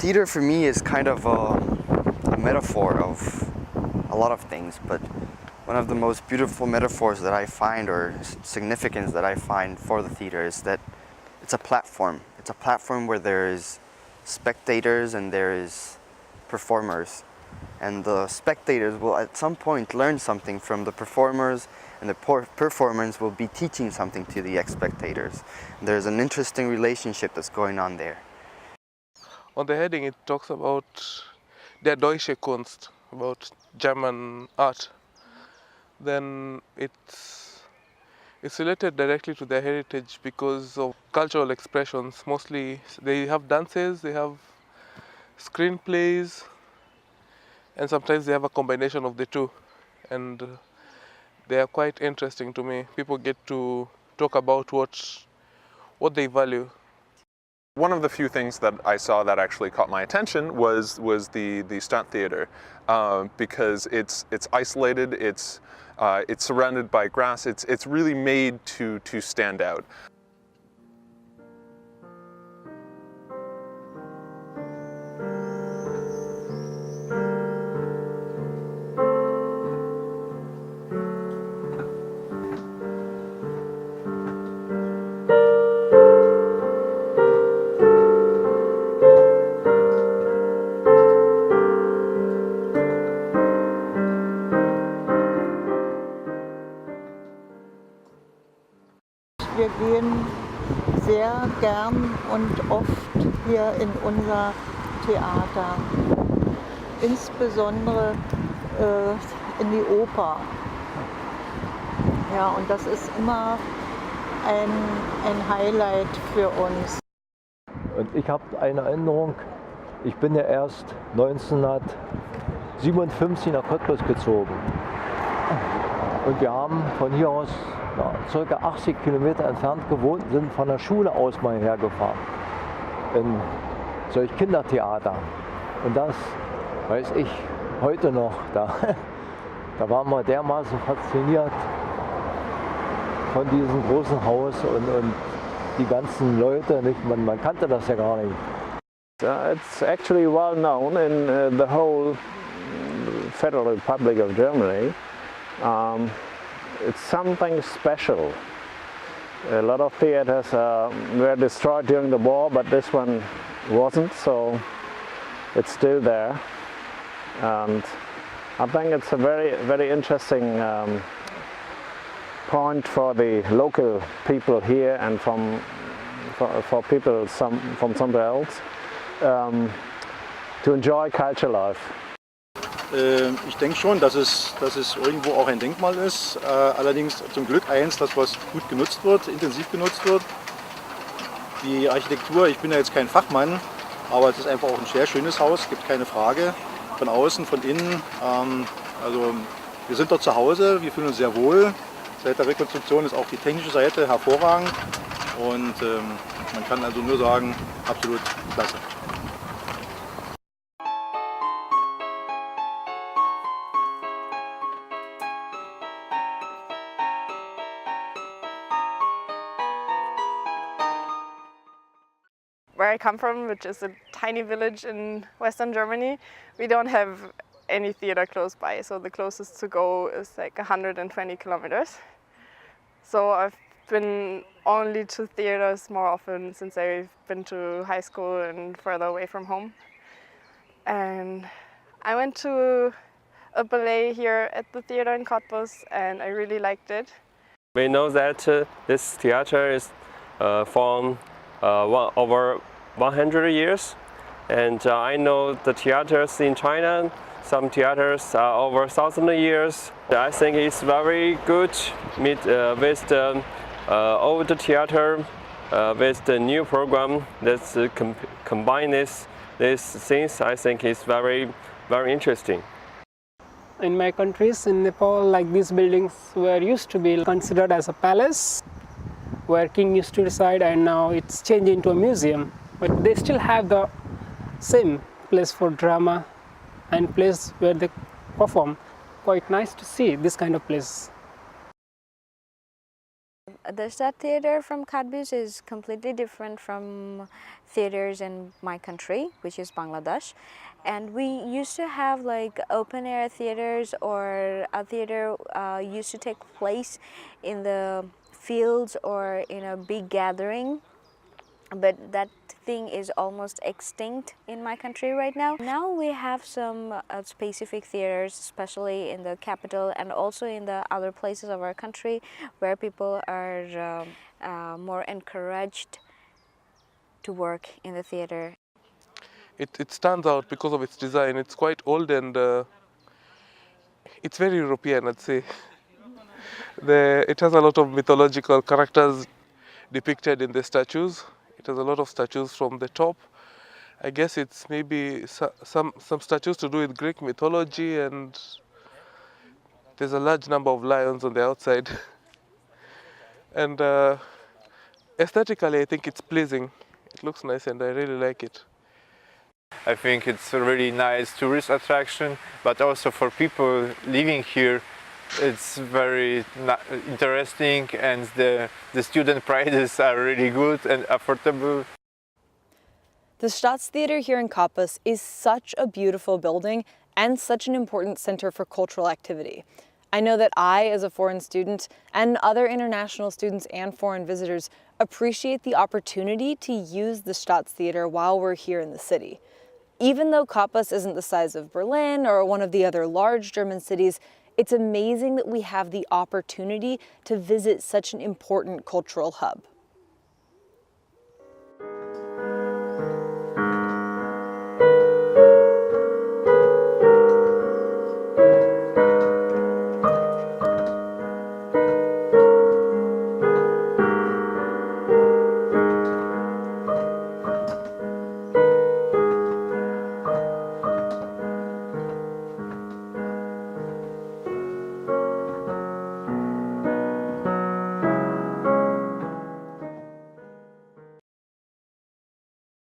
Theater for me is kind of a metaphor of a lot of things, but one of the most beautiful metaphors that I find, or significance that I find for the theater, is that it's a platform. It's a platform where there is spectators and there is performers. And the spectators will at some point learn something from the performers, and the performers will be teaching something to the spectators. There's an interesting relationship that's going on there. On the heading it talks about der Deutsche Kunst, about German art. Then it's related directly to their heritage because of cultural expressions. Mostly they have dances, they have screenplays, and sometimes they have a combination of the two. And they are quite interesting to me. People get to talk about what they value. One of the few things that I saw that actually caught my attention was the stunt theater, because it's isolated, it's surrounded by grass, it's really made to stand out. Wir gehen sehr gern und oft hier in unser Theater, insbesondere in die Oper. Ja, und das ist immer ein Highlight für uns. Und ich habe eine Erinnerung, ich bin ja erst 1957 nach Cottbus gezogen. Und wir haben von hier aus ca. 80 Kilometer entfernt gewohnt, sind von der Schule aus mal hergefahren. In solch Kindertheater. Und das weiß ich heute noch. Da waren wir dermaßen fasziniert von diesem großen Haus und die ganzen Leute. Nicht? Man kannte das ja gar nicht. It's actually well known in the whole Federal Republic of Germany. It's something special. A lot of theaters were destroyed during the war, but this one wasn't, so it's still there. And I think it's a very interesting point for the local people here and for people from somewhere else to enjoy culture life. Ich denke schon, dass es irgendwo auch ein Denkmal ist, allerdings zum Glück eins, das was gut genutzt wird, intensiv genutzt wird. Die Architektur, ich bin ja jetzt kein Fachmann, aber es ist einfach auch ein sehr schönes Haus, gibt keine Frage. Von außen, von innen, also wir sind dort zu Hause, wir fühlen uns sehr wohl. Seit der Rekonstruktion ist auch die technische Seite hervorragend und man kann also nur sagen, absolut klasse. Where I come from, which is a tiny village in Western Germany, we don't have any theater close by, so the closest to go is like 120 kilometers. So I've been only to theaters more often since I've been to high school and further away from home. And I went to a ballet here at the theater in Cottbus and I really liked it. We know that this theater is from over 100 years, and I know the theaters in China, some theaters are over 1,000 years. I think it's very good with the old theater with the new program that's combine these things. I think it's very interesting. In my countries, in Nepal, like these buildings were used to be considered as a palace where king used to reside, and now it's changed into a museum. But they still have the same place for drama and place where they perform. Quite nice to see this kind of place. The Stadttheater from Cottbus is completely different from theaters in my country, which is Bangladesh. And we used to have like open air theaters, or a theater used to take place in the fields or in a big gathering. But that thing is almost extinct in my country right now. Now we have some specific theaters, especially in the capital and also in the other places of our country, where people are more encouraged to work in the theater. It stands out because of its design. It's quite old and it's very European, I'd say. It has a lot of mythological characters depicted in the statues. It has a lot of statues from the top. I guess it's maybe some statues to do with Greek mythology, and there's a large number of lions on the outside. And aesthetically, I think it's pleasing. It looks nice and I really like it. I think it's a really nice tourist attraction, but also for people living here, it's very interesting, and the student prices are really good and affordable. The Staatstheater here in Cottbus is such a beautiful building and such an important center for cultural activity. I know that I, as a foreign student, and other international students and foreign visitors appreciate the opportunity to use the Staatstheater while we're here in the city. Even though Cottbus isn't the size of Berlin or one of the other large German cities, it's amazing that we have the opportunity to visit such an important cultural hub.